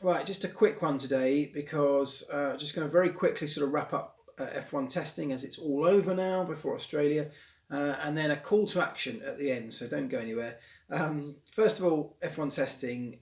Right, just a quick one today because just going to very quickly sort of wrap up F1 testing as it's all over now before Australia, and then a call to action at the end, so don't go anywhere. First of all, F1 testing,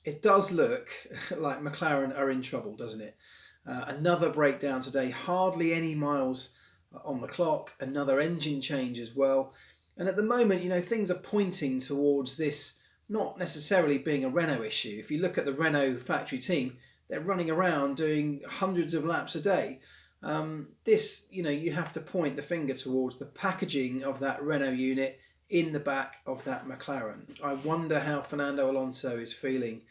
it does look like McLaren are in trouble, doesn't it? Another breakdown today, hardly any miles on the clock, another engine change as well. And at the moment, things are pointing towards this not necessarily being a Renault issue. If you look at the Renault factory team, they're running around doing hundreds of laps a day. You have to point the finger towards the packaging of that Renault unit in the back of that McLaren. I wonder how Fernando Alonso is feeling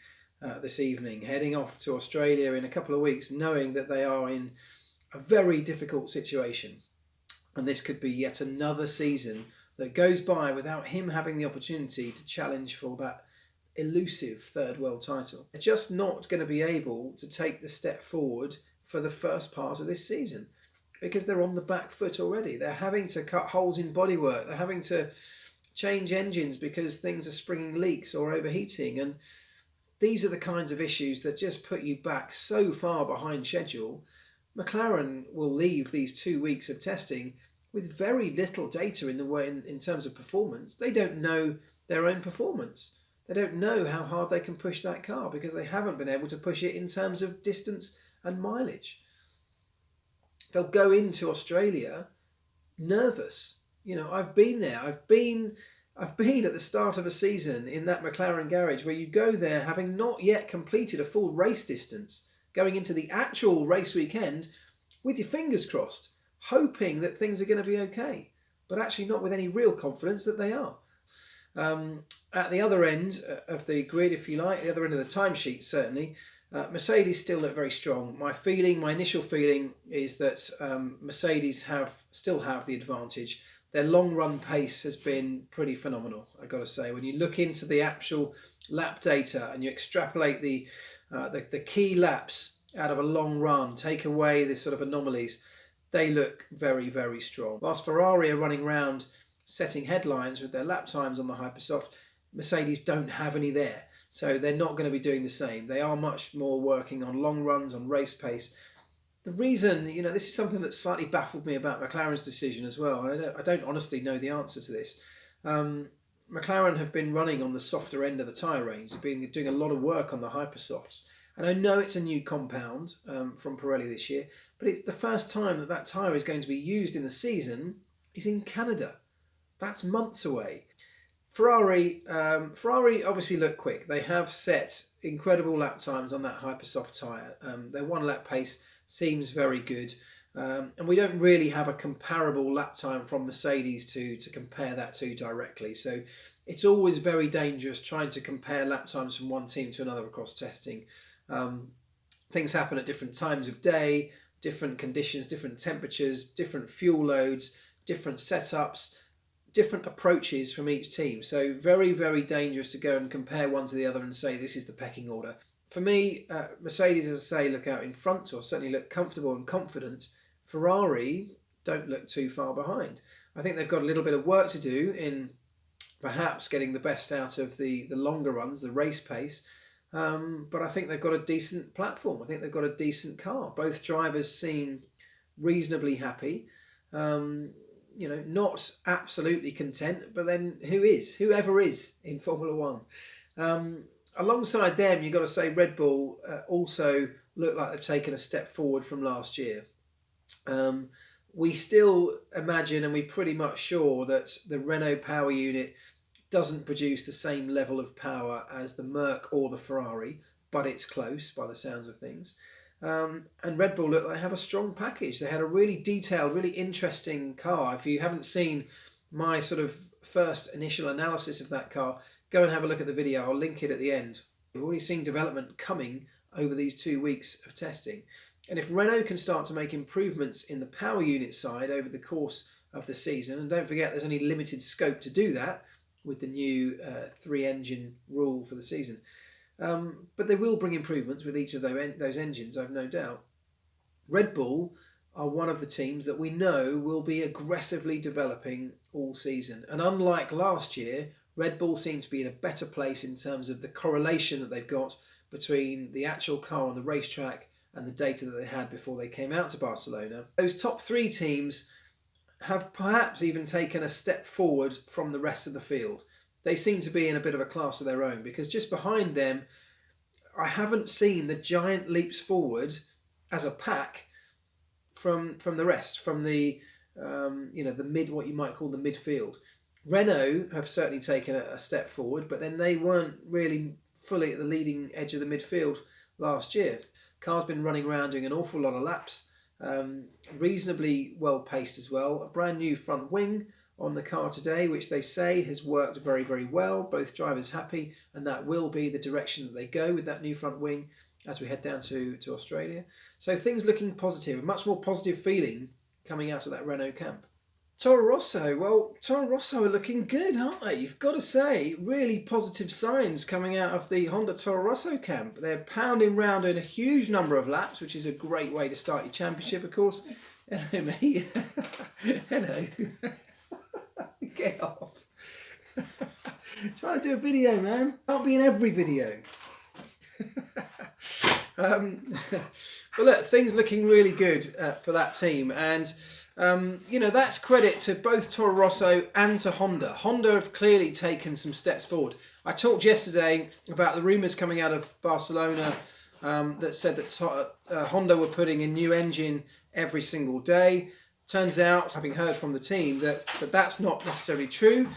this evening, heading off to Australia in a couple of weeks, knowing that they are in a very difficult situation. And this could be yet another season that goes by without him having the opportunity to challenge for that elusive third world title. They're just not going to be able to take the step forward for the first part of this season because they're on the back foot already. They're having to cut holes in bodywork. They're having to change engines because things are springing leaks or overheating. And these are the kinds of issues that just put you back so far behind schedule. McLaren will leave these 2 weeks of testing with very little data in terms of performance. They don't know their own performance. They don't know how hard they can push that car because they haven't been able to push it in terms of distance and mileage. They'll go into Australia nervous. I've been there. I've been at the start of a season in that McLaren garage where you go there having not yet completed a full race distance, going into the actual race weekend with your fingers crossed, hoping that things are going to be okay, but actually not with any real confidence that they are. At the other end of the grid, if you like, the other end of the timesheet certainly, Mercedes still look very strong. My initial feeling is that Mercedes still have the advantage. Their long run pace has been pretty phenomenal, I've got to say. When you look into the actual lap data and you extrapolate the key laps out of a long run, take away the sort of anomalies, they look very, very strong. Whilst Ferrari are running around setting headlines with their lap times on the Hypersoft, Mercedes don't have any there. So they're not going to be doing the same. They are much more working on long runs, on race pace. The reason, this is something that slightly baffled me about McLaren's decision as well. I don't honestly know the answer to this. McLaren have been running on the softer end of the tyre range. They've been doing a lot of work on the Hypersofts. And I know it's a new compound from Pirelli this year, but it's the first time that tyre is going to be used in the season is in Canada. That's months away. Ferrari obviously look quick. They have set incredible lap times on that Hypersoft tyre. Their one lap pace seems very good. And we don't really have a comparable lap time from Mercedes to compare that to directly. So it's always very dangerous trying to compare lap times from one team to another across testing. Things happen at different times of day, different conditions, different temperatures, different fuel loads, different setups, different approaches from each team. So very, very dangerous to go and compare one to the other and say this is the pecking order. For me, Mercedes, as I say, look out in front or certainly look comfortable and confident. Ferrari don't look too far behind. I think they've got a little bit of work to do in perhaps getting the best out of the longer runs, the race pace. But I think they've got a decent platform. I think they've got a decent car. Both drivers seem reasonably happy. Not absolutely content, but then whoever is in Formula One. Alongside them, you've got to say Red Bull also look like they've taken a step forward from last year. We still imagine and we're pretty much sure that the Renault power unit doesn't produce the same level of power as the Merc or the Ferrari, but it's close by the sounds of things. And Red Bull look like they have a strong package. They had a really detailed, really interesting car. If you haven't seen my sort of first initial analysis of that car, go and have a look at the video. I'll link it at the end. We've already seen development coming over these 2 weeks of testing. And if Renault can start to make improvements in the power unit side over the course of the season, and don't forget there's only limited scope to do that with the new 3-engine rule for the season. But they will bring improvements with each of those engines, I've no doubt. Red Bull are one of the teams that we know will be aggressively developing all season. And unlike last year, Red Bull seems to be in a better place in terms of the correlation that they've got between the actual car on the racetrack and the data that they had before they came out to Barcelona. Those top three teams have perhaps even taken a step forward from the rest of the field. They seem to be in a bit of a class of their own, because just behind them, I haven't seen the giant leaps forward as a pack from the rest, from the the mid, what you might call the midfield. Renault have certainly taken a step forward, but then they weren't really fully at the leading edge of the midfield last year. Car's been running around doing an awful lot of laps, reasonably well paced as well. A brand new front wing on the car today, which they say has worked very, very well. Both drivers happy, and that will be the direction that they go with that new front wing as we head down to Australia. So things looking positive, a much more positive feeling coming out of that Renault camp. Toro Rosso, well, Toro Rosso are looking good, aren't they? You've got to say, really positive signs coming out of the Honda Toro Rosso camp. They're pounding round in a huge number of laps, which is a great way to start your championship, of course. Hello, mate. Hello. Get off. Trying to do a video, man. Can't be in every video. But look, things looking really good for that team, and that's credit to both Toro Rosso and to Honda. Honda have clearly taken some steps forward. I talked yesterday about the rumours coming out of Barcelona that said that Honda were putting a new engine every single day. Turns out, having heard from the team, that that's not necessarily true.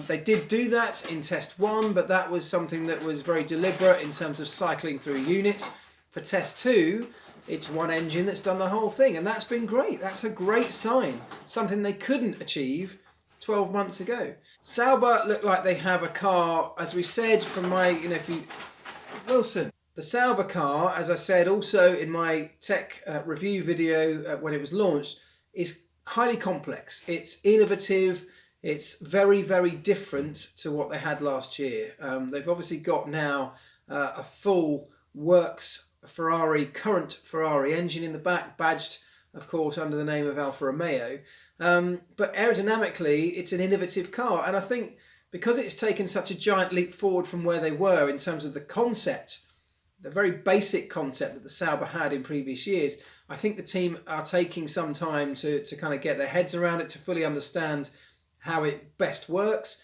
They did do that in test 1, but that was something that was very deliberate in terms of cycling through units. For test 2, it's one engine that's done the whole thing, and that's been great. That's a great sign. Something they couldn't achieve 12 months ago. Sauber look like they have a car, as we said from my, Wilson. The Sauber car, as I said also in my tech review video when it was launched, is highly complex. It's innovative. It's very, very different to what they had last year. They've obviously got now a full works current Ferrari engine in the back, badged, of course, under the name of Alfa Romeo. But aerodynamically, it's an innovative car. And I think because it's taken such a giant leap forward from where they were in terms of the concept, the very basic concept that the Sauber had in previous years, I think the team are taking some time to kind of get their heads around it, to fully understand how it best works,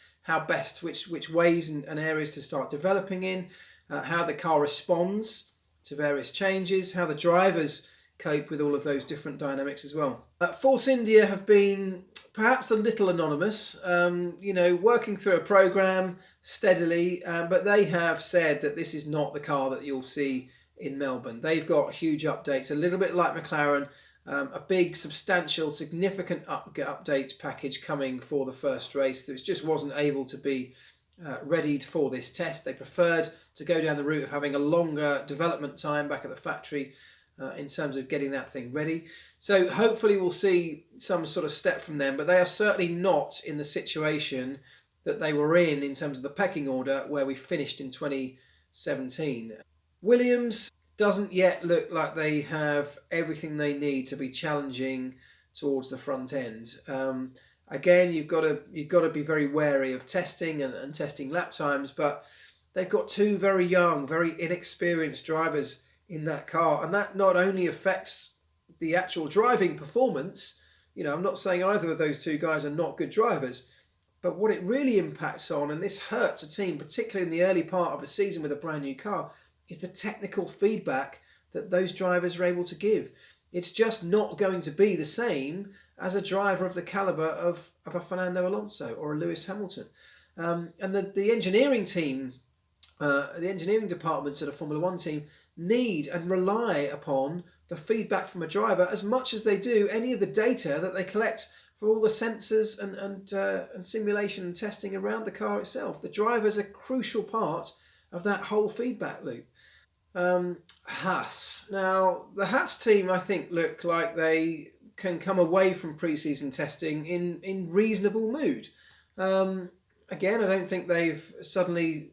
which ways and areas to start developing in, how the car responds to various changes, how the drivers cope with all of those different dynamics as well. Force India have been perhaps a little anonymous, working through a program steadily, but they have said that this is not the car that you'll see in Melbourne. They've got huge updates, a little bit like McLaren, a big, substantial, significant update package coming for the first race that just wasn't able to be readied for this test. They preferred to go down the route of having a longer development time back at the factory in terms of getting that thing ready. So hopefully we'll see some sort of step from them, but they are certainly not in the situation that they were in terms of the pecking order where we finished in 2017. Williams doesn't yet look like they have everything they need to be challenging towards the front end. Again, you've got to be very wary of testing and testing lap times, but they've got two very young, very inexperienced drivers in that car, and that not only affects the actual driving performance. I'm not saying either of those two guys are not good drivers, but what it really impacts on, and this hurts a team, particularly in the early part of a season with a brand new car, is the technical feedback that those drivers are able to give. It's just not going to be the same as a driver of the calibre of a Fernando Alonso or a Lewis Hamilton. And the engineering team, the engineering departments at a Formula One team need and rely upon the feedback from a driver as much as they do any of the data that they collect for all the sensors and simulation and testing around the car itself. The driver's a crucial part of that whole feedback loop. Haas. Now, the Haas team, I think, look like they can come away from pre-season testing in reasonable mood. Again, I don't think they've suddenly,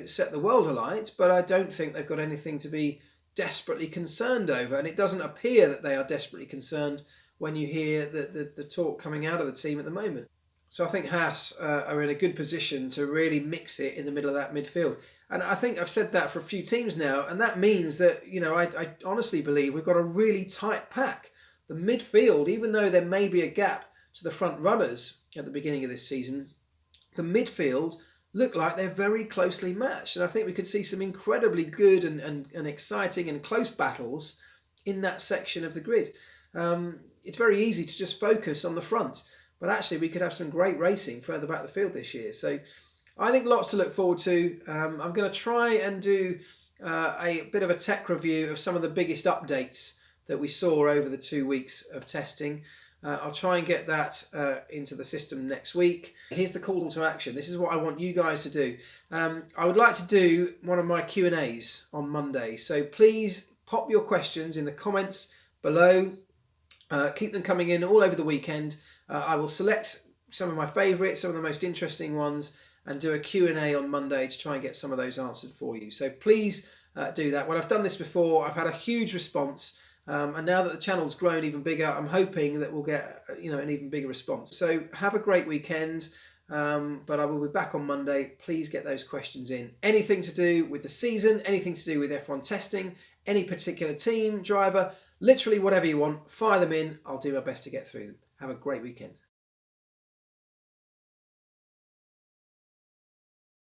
set the world alight, but I don't think they've got anything to be desperately concerned over. And it doesn't appear that they are desperately concerned when you hear the talk coming out of the team at the moment. So I think Haas are in a good position to really mix it in the middle of that midfield. And I think I've said that for a few teams now, and that means that, I honestly believe we've got a really tight pack. The midfield, even though there may be a gap to the front runners at the beginning of this season, the midfield look like they're very closely matched. And I think we could see some incredibly good and exciting and close battles in that section of the grid. It's very easy to just focus on the front, but actually we could have some great racing further back the field this year. So I think lots to look forward to. I'm going to try and do a bit of a tech review of some of the biggest updates that we saw over the 2 weeks of testing. I'll try and get that into the system next week. Here's the call to action. This is what I want you guys to do. I would like to do one of my Q&As on Monday. So please pop your questions in the comments below. Keep them coming in all over the weekend. I will select some of my favourites, some of the most interesting ones, and do a Q&A on Monday to try and get some of those answered for you. So please do that. When I've done this before, I've had a huge response. And now that the channel's grown even bigger, I'm hoping that we'll get an even bigger response. So have a great weekend, but I will be back on Monday. Please get those questions in. Anything to do with the season, anything to do with F1 testing, any particular team, driver, literally whatever you want, fire them in. I'll do my best to get through them. Have a great weekend.